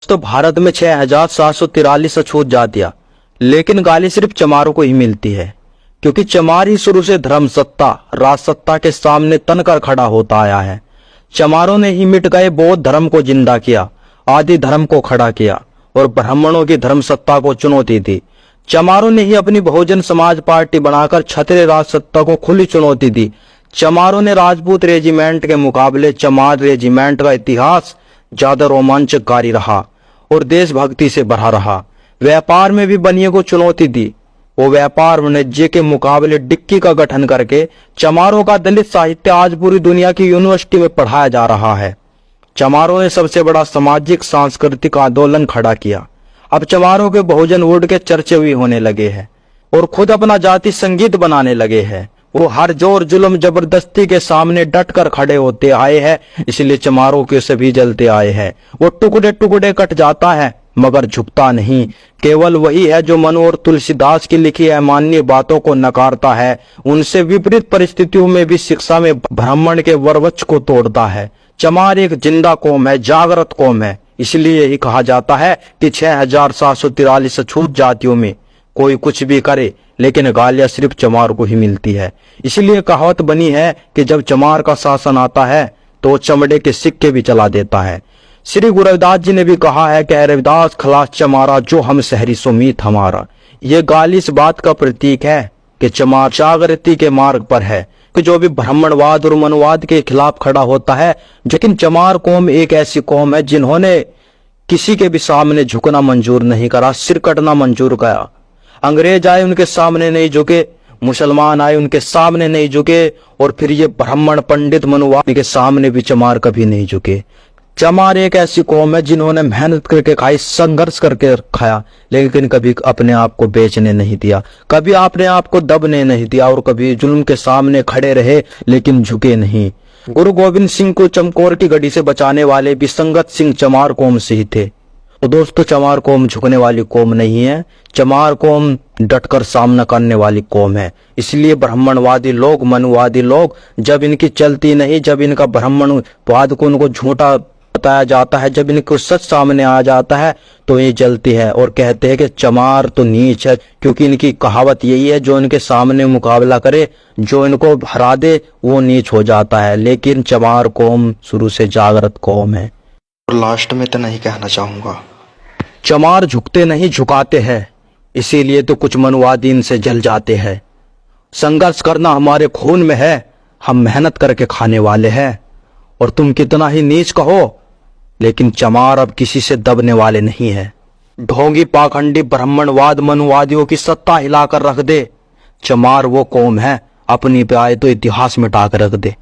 तो भारत में 6,743 अछूत जातियां, लेकिन गाली सिर्फ चमारों को ही मिलती है, क्योंकि चमार ही शुरू से धर्म सत्ता राज सत्ता के सामने तनकर खड़ा होता आया है। चमारों ने ही मिट गए बौद्ध धर्म को जिंदा किया, आदि धर्म को खड़ा किया और ब्राह्मणों की धर्म सत्ता को चुनौती दी। चमारों ने ही अपनी बहुजन समाज पार्टी बनाकर क्षत्रिय राज सत्ता को खुली चुनौती दी। चमारों ने राजपूत रेजिमेंट के मुकाबले चमार रेजिमेंट का इतिहास ज्यादा रोमांचकारी रहा और देशभक्ति से भरा रहा। व्यापार में भी बनिए को चुनौती दी। वो व्यापार वाणिज्य के मुकाबले डिक्की का गठन करके चमारों का दलित साहित्य आज पूरी दुनिया की यूनिवर्सिटी में पढ़ाया जा रहा है। चमारों ने सबसे बड़ा सामाजिक सांस्कृतिक आंदोलन खड़ा किया। अब चमारों के बहुजन वोट के चर्चे भी होने लगे हैं और खुद अपना जाति संगीत बनाने लगे हैं। वो हर जोर जुल्म जबरदस्ती के सामने डट कर खड़े होते आए हैं, इसलिए चमारों के सभी जलते आए हैं। वो टुकड़े टुकड़े कट जाता है मगर झुकता नहीं। केवल वही है जो मनु और तुलसीदास की लिखी अमान्य बातों को नकारता है, उनसे विपरीत परिस्थितियों में भी शिक्षा में ब्राह्मण के वर्वच्छ को तोड़ता है। चमार एक जिंदा कौम है, जागृत कौम है। इसलिए यही कहा जाता है कि 6,743 अछूत जातियों में कोई कुछ भी करे, लेकिन गालियां सिर्फ चमार को ही मिलती है। इसलिए कहावत बनी है कि जब चमार का शासन आता है तो चमड़े के सिक्के भी चला देता है। श्री गुरु रविदास जी ने भी कहा है कि रविदास खलास चमारा, जो हम शहरी सुमीत हमारा। ये गाली इस बात का प्रतीक है कि चमार जागृति के मार्ग पर है, कि जो भी ब्राह्मणवाद और मनुवाद के खिलाफ खड़ा होता है। लेकिन चमार कौम एक ऐसी कौम है जिन्होंने किसी के भी सामने झुकना मंजूर नहीं करा, सिर कटना मंजूर करा। अंग्रेज आए उनके सामने नहीं झुके, मुसलमान आए उनके सामने नहीं झुके, और फिर ये ब्राह्मण पंडित मनुवाद के सामने भी चमार कभी नहीं झुके। चमार एक ऐसी कौम है जिन्होंने मेहनत करके खाई, संघर्ष करके खाया, लेकिन कभी अपने आप को बेचने नहीं दिया, कभी अपने आप को दबने नहीं दिया, और कभी जुल्म के सामने खड़े रहे लेकिन झुके नहीं। गुरु गोविंद सिंह को चमकौर की गढ़ी से बचाने वाले भी संगत सिंह चमार कौम से ही थे। तो दोस्तों, चमार कौम झुकने वाली कौम नहीं है, चमार कौम डटकर सामना करने वाली कौम है। इसलिए ब्राह्मणवादी लोग, मनुवादी लोग, जब इनकी चलती नहीं, जब इनका ब्राह्मणवाद को उनको झूठा बताया जाता है, जब इनको सच सामने आ जाता है, तो ये जलती है और कहते हैं कि चमार तो नीच है, क्योंकि इनकी कहावत यही है, जो इनके सामने मुकाबला करे, जो इनको हरा दे, वो नीच हो जाता है। लेकिन चमार कौम शुरू से जागृत कौम है। और लास्ट में तो नहीं कहना चाहूंगा, चमार झुकते नहीं, झुकाते हैं, इसीलिए तो कुछ मनुवादी इनसे जल जाते हैं। संघर्ष करना हमारे खून में है, हम मेहनत करके खाने वाले हैं। और तुम कितना ही नीच कहो, लेकिन चमार अब किसी से दबने वाले नहीं है। ढोंगी पाखंडी ब्राह्मणवाद मनुवादियों की सत्ता हिलाकर रख दे। चमार वो कौम है, अपनी पे आए तो इतिहास मिटा कर रख दे।